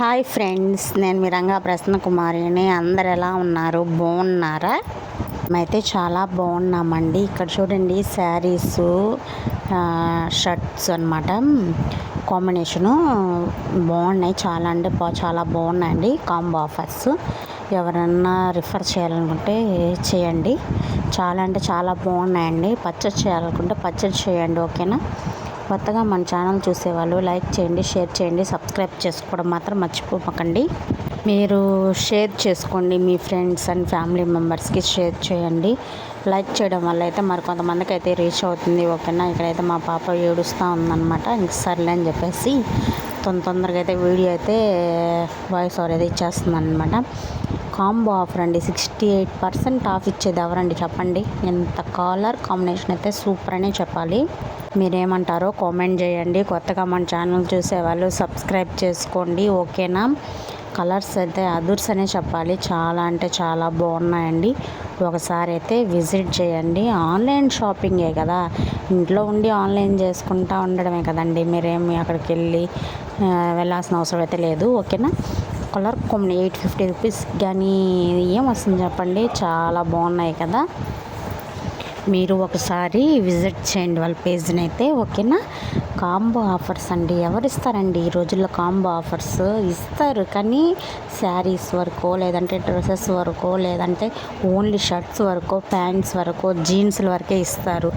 Hi friends, నేను మీ రంగా ప్రసన్న కుమారిని. అందరు ఎలా ఉన్నారు? బాగున్నారా? మేమైతే చాలా బాగున్నామండి. ఇక్కడ చూడండి, శారీసు షర్ట్స్ అన్నమాట. కాంబినేషను బాగున్నాయి. చాలా అంటే చాలా బాగున్నాయండి. Combo offers. ఎవరన్నా రిఫర్ చేయాలనుకుంటే చేయండి. చాలా అంటే చాలా బాగున్నాయండి. పర్చేస్ చేయాలనుకుంటే పర్చేస్ చేయండి. ఓకేనా? కొత్తగా మన ఛానల్ చూసేవాళ్ళు లైక్ చేయండి, షేర్ చేయండి, సబ్స్క్రైబ్ చేసుకోవడం మాత్రం మర్చిపోకండి. మీరు షేర్ చేసుకోండి, మీ ఫ్రెండ్స్ అండ్ ఫ్యామిలీ మెంబర్స్కి షేర్ చేయండి. లైక్ చేయడం వల్ల అయితే మరి కొంతమందికి అయితే రీచ్ అవుతుంది. ఓకేనా? ఇక్కడైతే మా పాప ఏడుస్తూ ఉందన్నమాట. ఇంక సర్లే అని చెప్పేసి తొందరగా అయితే వీడియో అయితే వాయిస్ ఓవర్ అయితే ఇచ్చేస్తుంది అనమాట. కాంబో ఆఫర్ అండి. 68% ఆఫ్ ఇచ్చేది ఎవరండి చెప్పండి? ఎంత కలర్ కాంబినేషన్ అయితే సూపర్ అనే చెప్పాలి. మీరేమంటారో కామెంట్ చేయండి. కొత్తగా మన ఛానల్ చూసేవాళ్ళు సబ్స్క్రైబ్ చేసుకోండి. ఓకేనా? కలర్స్ అయితే అదుర్స్ అనే చెప్పాలి. చాలా అంటే చాలా బాగున్నాయండి. ఒకసారి అయితే విజిట్ చేయండి. ఆన్లైన్ షాపింగే కదా, ఇంట్లో ఉండి ఆన్లైన్ చేసుకుంటూ ఉండడమే కదండి. మీరేమి అక్కడికి వెళ్ళాల్సిన అవసరం అయితే లేదు. ఓకేనా? కలర్ కొన్ని 850 రూపీస్ కానీ ఏం వస్తుంది చెప్పండి. చాలా బాగున్నాయి కదా. మీరు ఒకసారి విజిట్ చేయండి వాళ్ళ పేజ్ని అయితే. ఓకేనా? కాంబో ఆఫర్స్ అండి. ఎవరు ఇస్తారండి ఈ రోజుల్లో కాంబో ఆఫర్స్? ఇస్తారు కానీ శారీస్ వరకు, లేదంటే డ్రెస్సెస్ వరకు, లేదంటే ఓన్లీ షర్ట్స్ వరకు, ప్యాంట్స్ వరకు, జీన్స్ల వరకే ఇస్తారు.